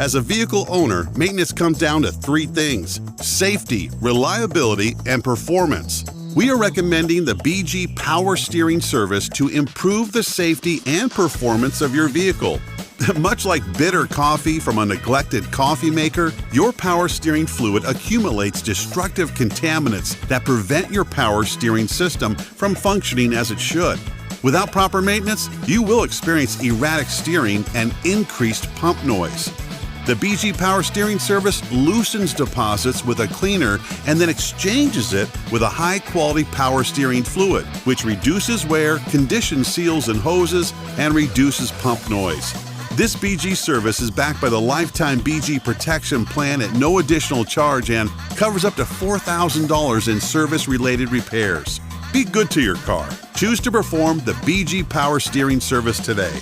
As a vehicle owner, maintenance comes down to three things: safety, reliability, and performance. We are recommending the BG Power Steering Service to improve the safety and performance of your vehicle. Much like bitter coffee from a neglected coffee maker, your power steering fluid accumulates destructive contaminants that prevent your power steering system from functioning as it should. Without proper maintenance, you will experience erratic steering and increased pump noise. The BG Power Steering Service loosens deposits with a cleaner and then exchanges it with a high-quality power steering fluid, which reduces wear, conditions seals and hoses, and reduces pump noise. This BG service is backed by the lifetime BG protection plan at no additional charge and covers up to $4,000 in service-related repairs. Be good to your car. Choose to perform the BG Power Steering Service today.